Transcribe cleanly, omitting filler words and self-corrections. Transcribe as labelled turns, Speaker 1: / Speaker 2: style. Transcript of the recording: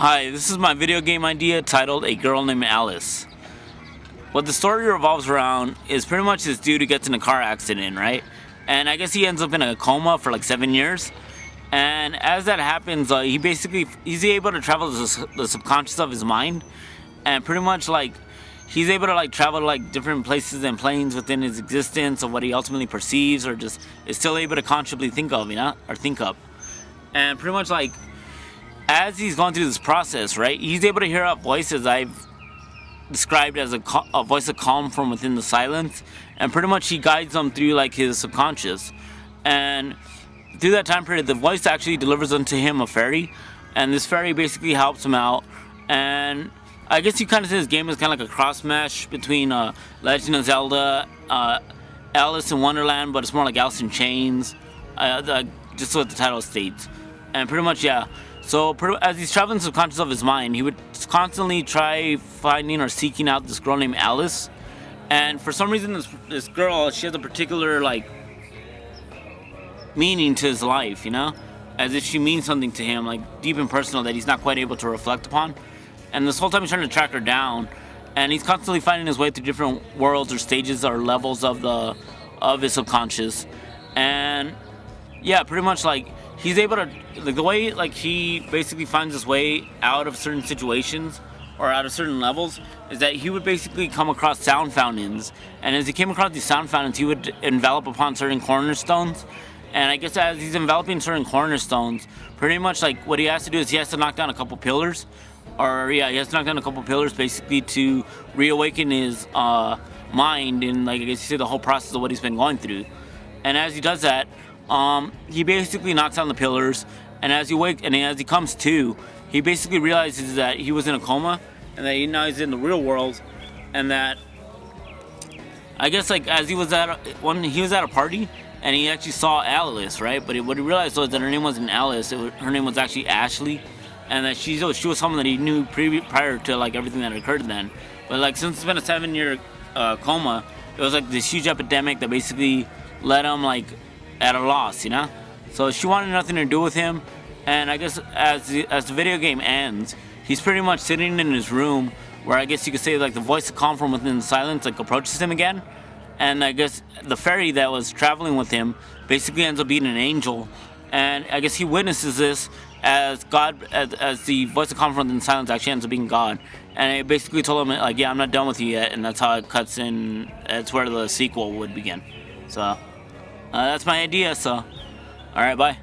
Speaker 1: Hi, this is my video game idea titled A Girl Named Alice. What the story revolves around is pretty much this dude who gets in a car accident, right? And I guess he ends up in a coma for like 7 years. And as that happens, he's able to travel to the subconscious of his mind. And pretty much like he's able to like travel to like different places and planes within his existence of what he ultimately perceives or just is still able to consciously think of, or think up. And pretty much like as he's going through this process, right, he's able to hear out voices I've described as a voice of calm from within the silence, and pretty much he guides them through like his subconscious. And through that time period, the voice actually delivers unto him a fairy, and this fairy basically helps him out. And I guess you kind of say this game is kind of like a cross mesh between Legend of Zelda, Alice in Wonderland, but it's more like Alice in Chains, just what the title states. And pretty much, yeah. So as he's traveling subconscious of his mind, he would constantly try finding or seeking out this girl named Alice. And for some reason, this girl, she has a particular like meaning to his life, as if she means something to him, like deep and personal that he's not quite able to reflect upon. And this whole time he's trying to track her down, and he's constantly finding his way through different worlds or stages or levels of his subconscious. And yeah, pretty much like he's able to, like the way like he basically finds his way out of certain situations or out of certain levels is that he would basically come across sound fountains, and as he came across these sound fountains, he would envelop upon certain cornerstones. And I guess as he's enveloping certain cornerstones, pretty much like what he has to do is he has to knock down a couple pillars, he has to knock down a couple pillars basically to reawaken his mind and like I guess you say the whole process of what he's been going through. And as he does that, he basically knocks down the pillars, and as he comes to, he basically realizes that he was in a coma, and that now he's in the real world, and that I guess like as he was at a party, and he actually saw Alice, right? But what he realized was that her name wasn't Alice; her name was actually Ashley, and that she was someone that he knew prior to like everything that occurred then. But like since it's been a 7-year coma, it was like this huge epidemic that basically led him like at a loss, So she wanted nothing to do with him, and I guess as the video game ends, he's pretty much sitting in his room where I guess you could say like the voice of calm from within the silence like approaches him again, and I guess the fairy that was traveling with him basically ends up being an angel, and I guess he witnesses this as God, as the voice of calm from within the silence actually ends up being God, and it basically told him like, yeah, I'm not done with you yet, and that's how it cuts in. That's where the sequel would begin. So. That's my idea, so alright, bye.